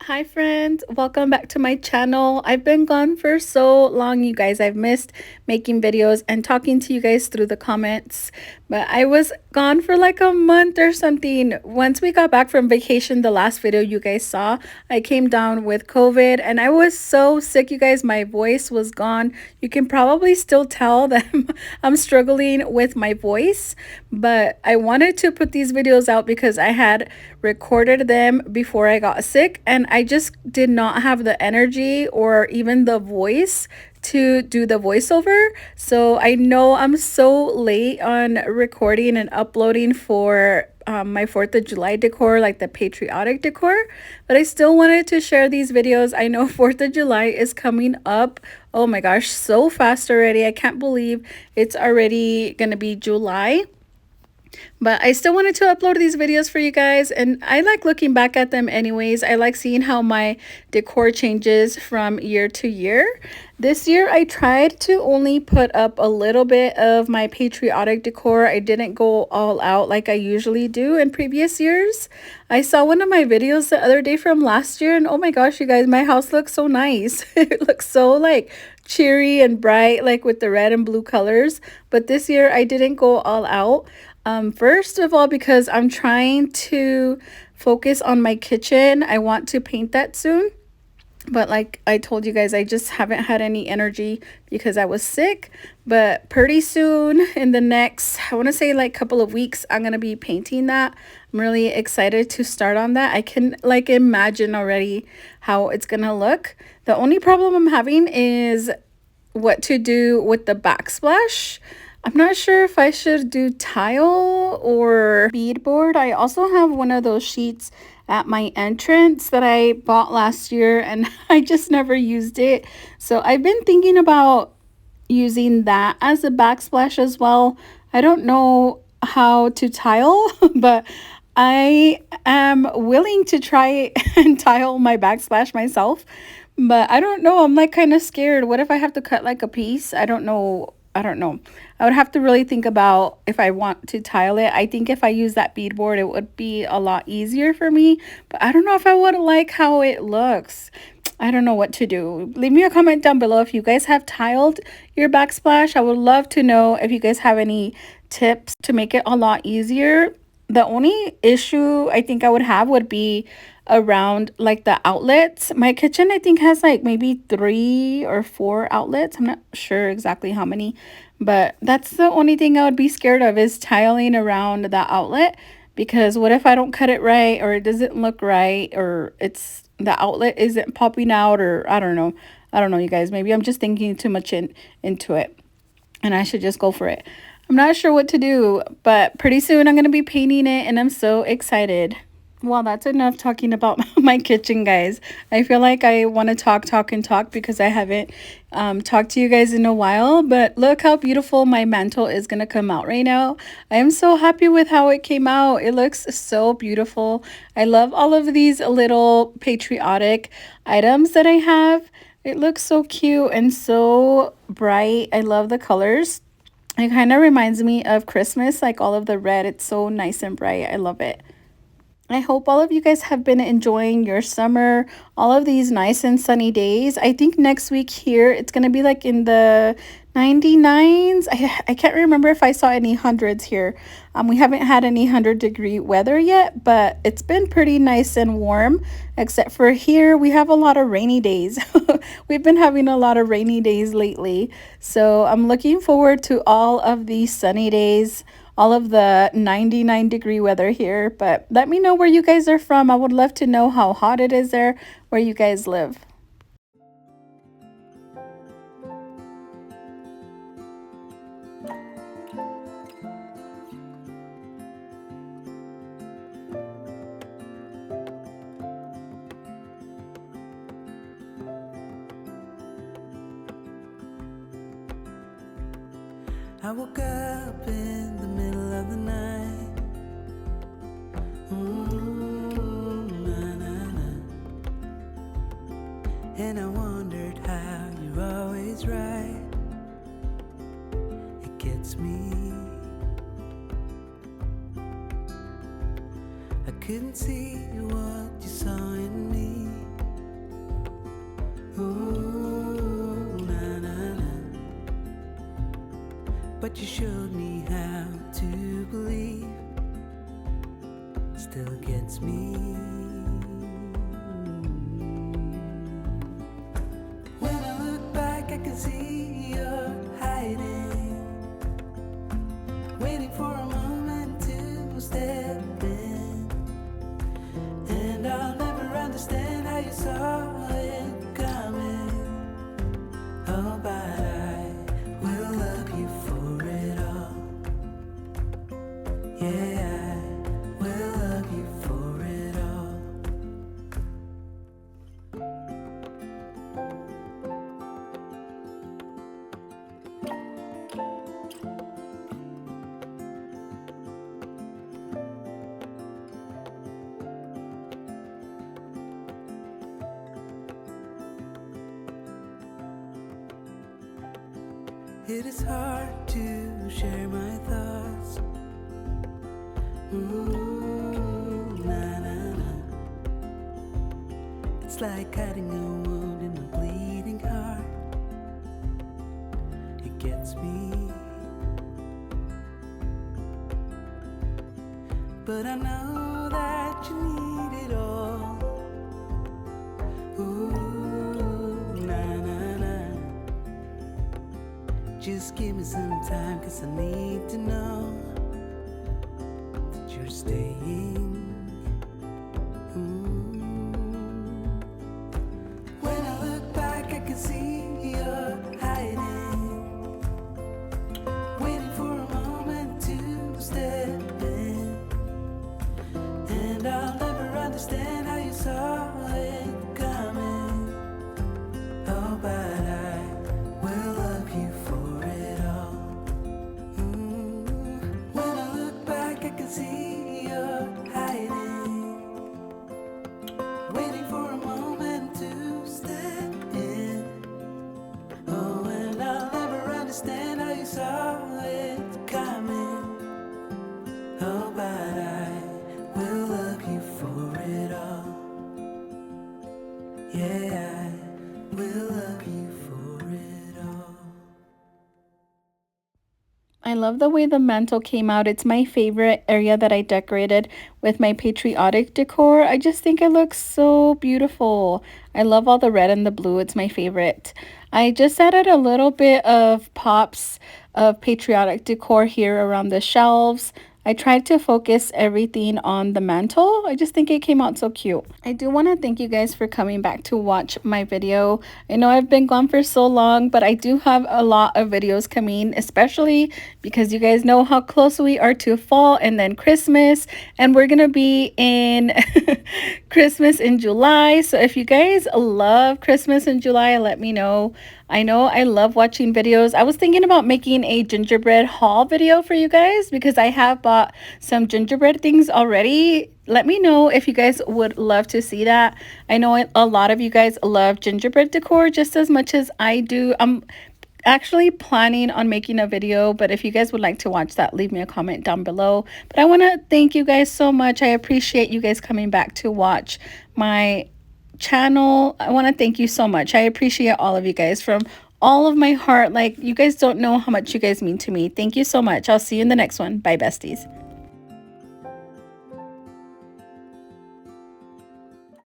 Hi friends, welcome back to my channel. I've been gone for so long, you guys. I've missed making videos and talking to you guys through the comments, but I was gone for like a month or something. Once we got back from vacation, the last video you guys saw, I came down with COVID and I was so sick, you guys. My voice was gone. You can probably still tell that I'm struggling with my voice, but I wanted to put these videos out because I had recorded them before I got sick and I just did not have the energy or even the voice to do the voiceover. So I know I'm so late on recording and uploading for my 4th of July decor, like the patriotic decor, but I still wanted to share these videos. I know 4th of July is coming up. Oh my gosh, so fast already. I can't believe it's already gonna be July. But I still wanted to upload these videos for you guys, and I like looking back at them anyways. I like seeing how my decor changes from year to year. This year I tried to only put up a little bit of my patriotic decor. I didn't go all out like I usually do in previous years. I saw one of my videos the other day from last year, and oh my gosh, you guys, my house looks so nice. It looks so like cheery and bright, like with the red and blue colors. But this year I didn't go all out. First of all, because I'm trying to focus on my kitchen. I want to paint that soon. But like I told you guys, I just haven't had any energy because I was sick. But pretty soon, in the next, I want to say like couple of weeks, I'm going to be painting that. I'm really excited to start on that. I can like imagine already how it's going to look. The only problem I'm having is what to do with the backsplash. I'm not sure if I should do tile or beadboard. I also have one of those sheets at my entrance that I bought last year and I just never used it. So I've been thinking about using that as a backsplash as well. I don't know how to tile, but I am willing to try and tile my backsplash myself. But I don't know. I'm like kind of scared. What if I have to cut like a piece? I don't know. I don't know. I would have to really think about if I want to tile it. I think if I use that beadboard, it would be a lot easier for me. But I don't know if I would like how it looks. I don't know what to do. Leave me a comment down below if you guys have tiled your backsplash. I would love to know if you guys have any tips to make it a lot easier. The only issue I think I would have would be around like the outlets. My kitchen I think has like maybe 3 or 4 outlets. I'm not sure exactly how many, but that's the only thing I would be scared of is tiling around the outlet, because what if I don't cut it right or it doesn't look right or it's the outlet isn't popping out, or I don't know. I don't know, you guys. Maybe I'm just thinking too much into it and I should just go for it. I'm not sure what to do, but pretty soon I'm going to be painting it and I'm so excited. Well, that's enough talking about my kitchen, guys. I feel like I want to talk because I haven't talked to you guys in a while. But look how beautiful my mantle is going to come out right now. I am so happy with how it came out. It looks so beautiful. I love all of these little patriotic items that I have. It looks so cute and so bright. I love the colors. It kind of reminds me of Christmas, like all of the red. It's so nice and bright. I love it. I hope all of you guys have been enjoying your summer, all of these nice and sunny days. I think next week here, it's going to be like in the 99s. I can't remember if I saw any hundreds here. We haven't had any 100-degree weather yet, but it's been pretty nice and warm, except for here we have a lot of rainy days. We've been having a lot of rainy days lately. So I'm looking forward to all of these sunny days, all of the 99-degree weather here. But let me know where you guys are from. I would love to know how hot it is there where you guys live. I woke up in the middle of the night. Na, na, na. And I wondered how you're always right. It gets me. couldn't see what you saw in me. Ooh, na na na. But you showed me how to believe. Still gets me. When I look back, I can see you're hiding, waiting for a moment to step in. And I'll never understand how you saw it coming. Oh, but I will love you for it all. Yeah, I will love you for it all. It is hard to share my thoughts. Ooh, na na na. It's like cutting a wound in a bleeding heart. It gets me. But I know that you need it all. Ooh, na na na. Just give me some time, 'cause I need to know that you're staying. When I look back, I can see you're hiding, waiting for a moment to step in. And I'll never understand how you saw it coming. Oh, but I will love you for it all. When I look back, I can see you're hiding, waiting for a moment to step in. Oh, and I'll never understand how you saw it coming. Oh, but I will love you for it all. Yeah, I will love you for it all. I love the way the mantle came out. It's my favorite area that I decorated with my patriotic decor. I just think it looks so beautiful. I love all the red and the blue. It's my favorite. I just added a little bit of pops of patriotic decor here around the shelves. I tried to focus everything on the mantle. I just think it came out so cute. I do want to thank you guys for coming back to watch my video. I know I've been gone for so long, but I do have a lot of videos coming, especially because you guys know how close we are to fall and then Christmas, and we're gonna be in Christmas in July. So if you guys love Christmas in July, let me know. I know I love watching videos. I was thinking about making a gingerbread haul video for you guys because I have bought some gingerbread things already. Let me know if you guys would love to see that. I know a lot of you guys love gingerbread decor just as much as I do. I'm actually planning on making a video, but if you guys would like to watch that, leave me a comment down below. But I want to thank you guys so much. I appreciate you guys coming back to watch my channel. I want to thank you so much. I appreciate all of you guys from all of my heart. Like, you guys don't know how much you guys mean to me. Thank you so much. I'll see you in the next one. Bye, besties.